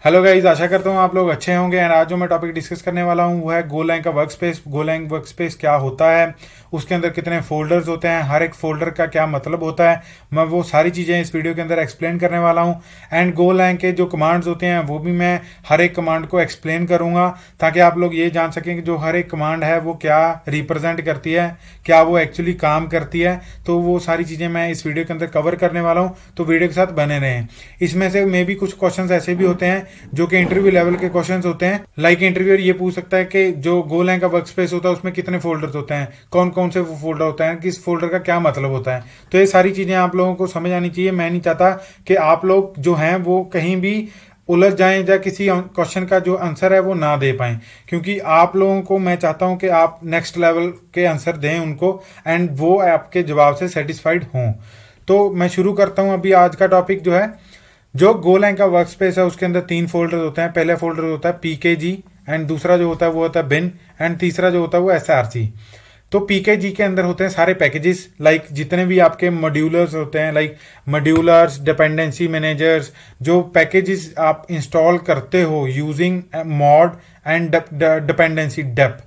Hello guys, आशा करता हूँ आप लोग अच्छे होंगे। एंड आज जो मैं टॉपिक डिस्कस करने वाला हूँ वो है गोलैंग का वर्कस्पेस। गोलैंग वर्कस्पेस क्या होता है, उसके अंदर कितने फोल्डर्स होते हैं, हर एक फोल्डर का क्या मतलब होता है, मैं वो सारी चीज़ें इस वीडियो के अंदर एक्सप्लेन करने वाला हूँ। एंड गोलैंग के जो कमांड्स होते हैं वो भी मैं हर एक कमांड को एक्सप्लेन करूँगा ताकि आप लोग ये जान सकें कि जो हर एक कमांड है वो क्या रिप्रेजेंट करती है, क्या वो एक्चुअली काम करती है। तो वो सारी चीज़ें मैं इस वीडियो के अंदर कवर करने वाला हूँ, तो वीडियो के साथ बने रहें। इसमें से मे भी कुछ क्वेश्चंस ऐसे भी होते हैं जो कि इंटरव्यू लेवल के क्वेश्चंस होते हैं। लाइक इंटरव्यूअर ये पूछ सकता है कि जो गोलैंग का वर्क स्पेस होता है उसमें कितने फोल्डर्स होते हैं, कौन कौन से फोल्डर होते हैं, किस फोल्डर का क्या मतलब होता है। तो ये सारी चीजें आप लोगों को समझ आनी चाहिए। मैं नहीं चाहता कि आप लोग जो हैं वो कहीं भी उलझ जाएं या किसी क्वेश्चन का जो आंसर है वो ना दे पाएं, क्योंकि आप लोगों को मैं चाहता हूं कि आप नेक्स्ट लेवल के आंसर दें उनको एंड वो आपके जवाब से सेटिस्फाइड हों। तो मैं शुरू करता हूं अभी आज का टॉपिक जो है। जो गोलैंग का वर्क स्पेस है उसके अंदर 3 फोल्डर होते हैं। पहला फोल्डर होता है पीकेजी, एंड दूसरा जो होता है वो होता है बिन, एंड तीसरा जो होता है वो एसआरसी। तो पीकेजी के अंदर होते हैं सारे पैकेजेस, लाइक जितने भी आपके मॉड्यूलर्स होते हैं, लाइक मॉड्यूलर्स, डिपेंडेंसी मैनेजर्स, जो पैकेजेस आप इंस्टॉल करते हो using mod and dependency dep.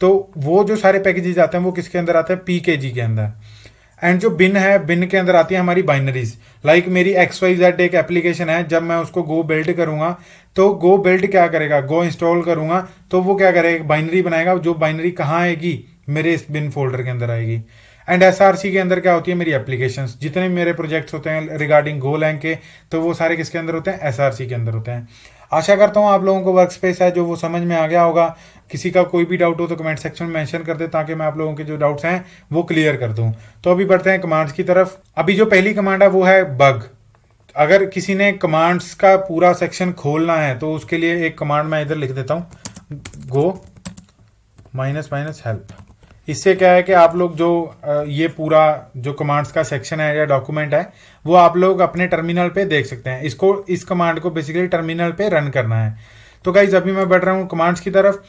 तो वो जो सारे पैकेजेस आते हैं वो किसके अंदर आते हैं, पीकेजी के अंदर। एंड जो बिन है, बिन के अंदर आती है हमारी बाइनरीज। लाइक मेरी एक्स वाई जेड एक एप्लीकेशन है, जब मैं उसको गो बिल्ड करूंगा तो गो बिल्ड क्या करेगा, गो इंस्टॉल करूंगा तो वो क्या करेगा, बाइनरी बनाएगा। जो बाइनरी कहाँ आएगी, मेरे इस बिन फोल्डर के अंदर आएगी। एंड एसआरसी के अंदर क्या होती है, मेरी एप्लीकेशंस, जितने भी मेरे प्रोजेक्ट्स होते हैं रिगार्डिंग गोलैंग के, तो वो सारे किसके अंदर होते हैं, एसआरसी के अंदर होते हैं। आशा करता हूँ आप लोगों को वर्क स्पेस है जो वो समझ में आ गया होगा। किसी का कोई भी डाउट हो तो कमेंट सेक्शन में मेंशन कर दे ताकि मैं आप लोगों के जो डाउट्स हैं वो क्लियर कर दूं। तो अभी बढ़ते हैं कमांड्स की तरफ। अभी जो पहली कमांड है वो है बग। अगर किसी ने कमांड्स का पूरा सेक्शन खोलना है तो उसके लिए एक कमांड मैं इधर लिख देता हूँ, गो माइनस माइनस हेल्प। इससे क्या है कि आप लोग जो ये पूरा जो कमांड्स का सेक्शन है या डॉक्यूमेंट है वो आप लोग अपने टर्मिनल पे देख सकते हैं। इसको, इस कमांड को बेसिकली टर्मिनल पे रन करना है। तो गाइज अभी मैं बढ़ रहा हूँ कमांड्स की तरफ।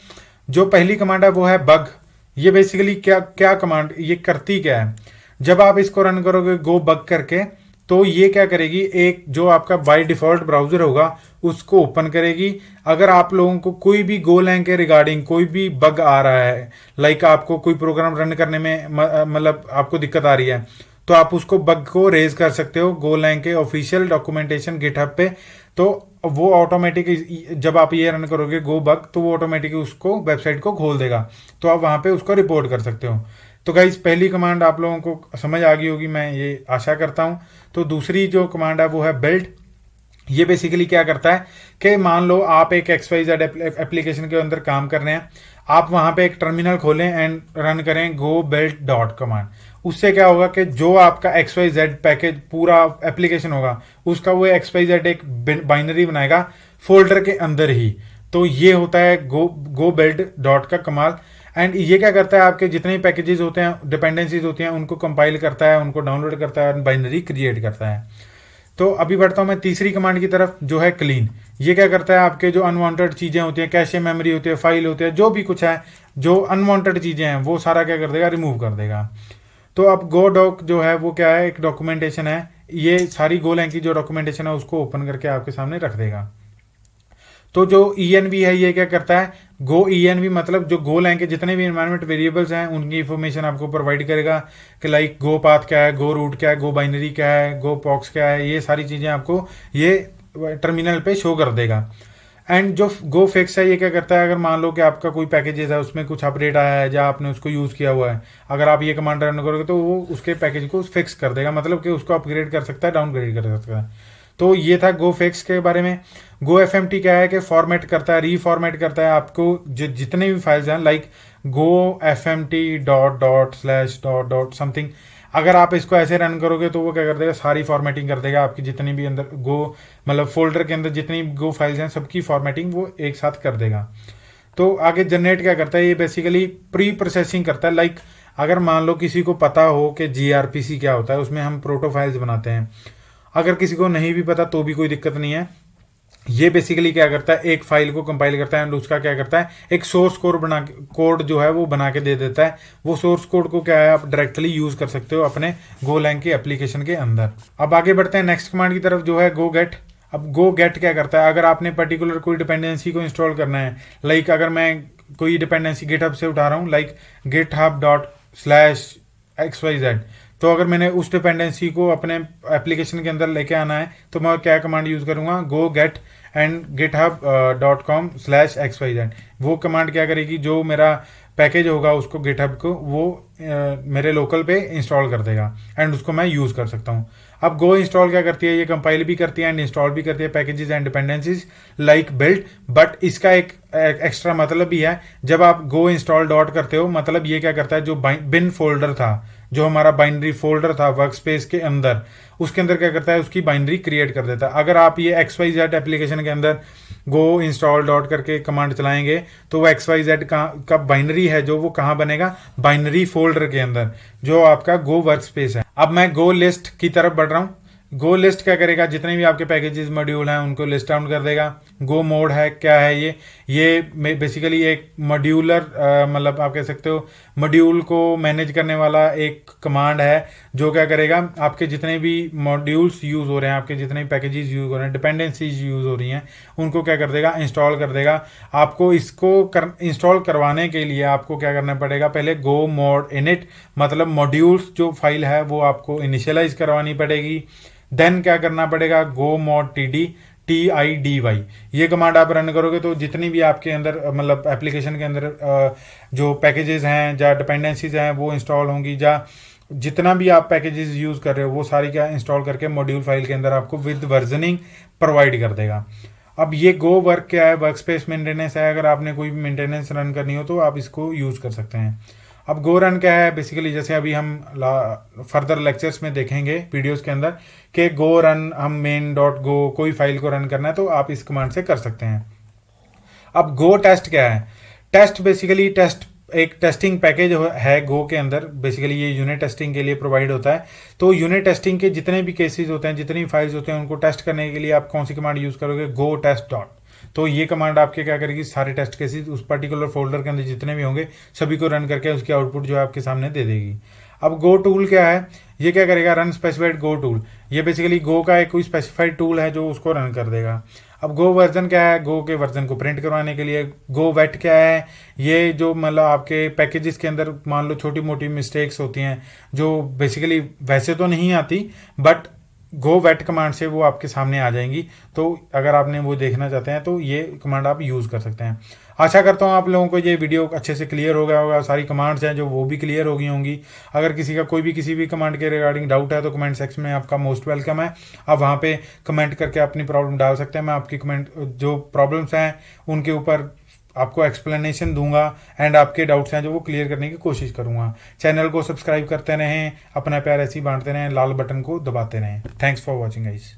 जो पहली कमांड है वो है बग। ये बेसिकली क्या क्या कमांड ये करती क्या है, जब आप इसको रन करोगे गो बग करके, तो ये क्या करेगी, एक जो आपका बाय डिफॉल्ट ब्राउजर होगा उसको ओपन करेगी। अगर आप लोगों को कोई भी गोलैंग के रिगार्डिंग कोई भी बग आ रहा है, लाइक आपको कोई प्रोग्राम रन करने में मतलब आपको दिक्कत आ रही है, तो आप उसको बग को रेज कर सकते हो गोलैंग के ऑफिशियल डॉक्यूमेंटेशन गिटहब पे। तो वो ऑटोमेटिक, जब आप ये रन करोगे गो बग, तो वो ऑटोमेटिक उसको वेबसाइट को खोल देगा, तो आप वहां पे उसको रिपोर्ट कर सकते हो। तो गाइज पहली कमांड आप लोगों को समझ आ गई होगी, मैं ये आशा करता हूं। तो दूसरी जो कमांड है वो है बिल्ड। ये बेसिकली क्या करता है कि मान लो आप एक XYZ एप्लीकेशन के अंदर काम कर रहे हैं, आप वहां पे एक टर्मिनल खोलें एंड रन करें गो बिल्ड डॉट कमांड। उससे क्या होगा कि जो आपका XYZ पैकेज पूरा एप्लीकेशन होगा उसका वो XYZ एक बाइनरी बनाएगा फोल्डर के अंदर ही। तो ये होता है गो बिल्ड डॉट का कमाल। एंड ये क्या करता है, आपके जितने भी पैकेजेस होते हैं, डिपेंडेंसीज होती हैं, उनको कंपाइल करता है, उनको डाउनलोड करता है, बाइनरी क्रिएट करता है। तो अभी बढ़ता हूं मैं तीसरी कमांड की तरफ जो है क्लीन। ये क्या करता है, आपके जो अनवांटेड चीजें होती हैं, कैशे मेमोरी होती है, फाइल होती है, जो भी कुछ है, जो अनवांटेड चीजें हैं वो सारा क्या कर देगा, रिमूव कर देगा। तो अब गो डॉक जो है वो क्या है, एक डॉक्यूमेंटेशन है। ये सारी गोलैंग की जो डॉक्यूमेंटेशन है उसको ओपन करके आपके सामने रख देगा। तो जो ENV है ये क्या करता है, गो ENV मतलब जो गोलैंग के जितने भी एनवायरमेंट वेरिएबल्स हैं उनकी इंफॉर्मेशन आपको प्रोवाइड करेगा कि लाइक गो पाथ क्या है, गो रूट क्या है, गो बाइनरी क्या है, गो पॉक्स क्या है, ये सारी चीजें आपको ये टर्मिनल पे शो कर देगा। एंड जो गो फिक्स है ये क्या करता है, अगर मान लो कि आपका कोई पैकेजेस है उसमें कुछ अपडेट आया है या आपने उसको यूज किया हुआ है, अगर आप ये कमांड रन करोगे तो वो उसके पैकेज को फिक्स कर देगा, मतलब कि उसको अपग्रेड कर सकता है, डाउनग्रेड कर सकता है। तो ये था गो फिक्स के बारे में। गो FMT क्या है कि फॉर्मेट करता है, रीफॉर्मेट करता है आपको जितने भी फाइल्स हैं, like go FMT dot dot slash dot dot something. अगर आप इसको ऐसे रन करोगे तो वो क्या कर देगा, सारी फॉर्मेटिंग कर देगा आपकी जितनी भी अंदर गो मतलब फोल्डर के अंदर जितनी गो फाइल्स हैं सबकी फॉर्मेटिंग वो एक साथ कर देगा। तो आगे जनरेट क्या करता है, ये बेसिकली प्री प्रोसेसिंग करता है। लाइक अगर मान लो किसी को पता हो कि GRPC क्या होता है, उसमें हम प्रोटो फाइल्स बनाते हैं, अगर किसी को नहीं भी पता तो भी कोई दिक्कत नहीं है। ये बेसिकली क्या करता है, एक फाइल को कंपाइल करता है एंड उसका क्या करता है, एक सोर्स कोड जो है वो बना के दे देता है। वो सोर्स कोड को क्या है, आप डायरेक्टली यूज कर सकते हो अपने गोलैंग की एप्लीकेशन के अंदर। अब आगे बढ़ते हैं नेक्स्ट कमांड की तरफ जो है गो गेट। अब गो गेट क्या करता है, अगर आपने पर्टिकुलर कोई डिपेंडेंसी को इंस्टॉल करना है, लाइक अगर मैं कोई डिपेंडेंसी गिटहब से उठा रहा हूँ, लाइक github.com/xyz, तो अगर मैंने उस डिपेंडेंसी को अपने एप्लीकेशन के अंदर लेके आना है तो मैं क्या कमांड यूज करूंगा, गो गेट एंड github.com/xyz। वो कमांड क्या करेगी, जो मेरा पैकेज होगा उसको गिटहब को वो मेरे लोकल पे इंस्टॉल कर देगा एंड उसको मैं यूज कर सकता हूँ। अब गो इंस्टॉल क्या करती है, ये कंपाइल भी करती है एंड इंस्टॉल भी करती है packages and dependencies like build. But इसका एक एक्स्ट्रा मतलब भी है, जब आप गो इंस्टॉल डॉट करते हो, मतलब ये क्या करता है, जो बिन फोल्डर था, जो हमारा बाइनरी फोल्डर था वर्क स्पेस के अंदर, उसके अंदर क्या करता है, उसकी बाइनरी क्रिएट कर देता है। अगर आप ये XYZ एप्लीकेशन के अंदर गो इंस्टॉल डॉट करके कमांड चलाएंगे तो वो XYZ का बाइनरी है जो वो कहाँ बनेगा, बाइनरी फोल्डर के अंदर, जो आपका गो वर्क स्पेस है। अब मैं गो लिस्ट की तरफ बढ़ रहा हूँ। गो लिस्ट क्या करेगा, जितने भी आपके पैकेजेस मॉड्यूल हैं उनको लिस्ट डाउन कर देगा। गो मोड है, क्या है ये बेसिकली एक मॉड्यूलर मतलब आप कह सकते हो मॉड्यूल को मैनेज करने वाला एक कमांड है, जो क्या करेगा, आपके जितने भी मॉड्यूल्स यूज हो रहे हैं, आपके जितने पैकेजेस यूज हो रहे हैं, डिपेंडेंसीज यूज हो रही हैं, उनको क्या कर देगा, इंस्टॉल कर देगा। आपको इसको इंस्टॉल करवाने के लिए आपको क्या करना पड़ेगा, पहले गो मोड इनिट, मतलब मॉड्यूल्स जो फाइल है वो आपको इनिशियलाइज करवानी पड़ेगी। देन क्या करना पड़ेगा, गो मोड TIDY, ये कमांड आप रन करोगे तो जितनी भी आपके अंदर मतलब एप्लीकेशन के अंदर जो पैकेजेस हैं या डिपेंडेंसीज हैं वो इंस्टॉल होंगी, या जितना भी आप पैकेजेस यूज कर रहे हो वो सारी क्या इंस्टॉल करके मॉड्यूल फाइल के अंदर आपको विद वर्जनिंग प्रोवाइड कर देगा। अब ये गो वर्क क्या है, वर्क स्पेस मेंटेनेंस है। अगर आपने कोई भी मेंटेनेंस रन करनी हो तो आप इसको यूज कर सकते हैं। अब गो रन क्या है, बेसिकली जैसे अभी हम फर्दर लेक्चर्स में देखेंगे वीडियोस के अंदर कि गो रन, हम main.go कोई फाइल को रन करना है तो आप इस कमांड से कर सकते हैं। अब गो टेस्ट क्या है, टेस्ट बेसिकली एक टेस्टिंग पैकेज है गो के अंदर, बेसिकली ये यूनिट टेस्टिंग के लिए प्रोवाइड होता है। तो यूनिट टेस्टिंग के जितने भी केसेस होते हैं, जितनी फाइल्स होते हैं, उनको टेस्ट करने के लिए आप कौन सी कमांड यूज करोगे, गो टेस्ट डॉट। तो ये कमांड आपके क्या करेगी, सारे टेस्ट केसेस उस पर्टिकुलर फोल्डर के अंदर जितने भी होंगे सभी को रन करके उसकी आउटपुट जो है आपके सामने दे देगी। अब गो टूल क्या है, ये क्या करेगा, रन स्पेसिफाइड गो टूल। ये बेसिकली गो का एक कोई स्पेसिफाइड टूल है जो उसको रन कर देगा। अब गो वर्जन क्या है, गो के वर्जन को प्रिंट करवाने के लिए। गो वेट क्या है, ये जो मतलब आपके पैकेजेस के अंदर मान लो छोटी मोटी मिस्टेक्स होती हैं जो बेसिकली वैसे तो नहीं आती, बट गो वेट कमांड से वो आपके सामने आ जाएंगी। तो अगर आपने वो देखना चाहते हैं तो ये कमांड आप यूज कर सकते हैं। आशा करता हूँ आप लोगों को ये वीडियो अच्छे से क्लियर हो गया होगा, सारी कमांड्स हैं जो वो भी क्लियर हो गई होंगी। अगर किसी का कोई भी किसी भी कमांड के रिगार्डिंग डाउट है तो कमेंट सेक्शन में आपका मोस्ट वेलकम है। आप वहाँ पे कमेंट करके अपनी प्रॉब्लम डाल सकते हैं। मैं आपकी कमेंट जो प्रॉब्लम्स हैं उनके ऊपर आपको एक्सप्लेनेशन दूंगा एंड आपके डाउट्स हैं जो वो क्लियर करने की कोशिश करूंगा। चैनल को सब्सक्राइब करते रहें, अपना प्यार ऐसे ही बांटते रहें, लाल बटन को दबाते रहें। Thanks for watching guys.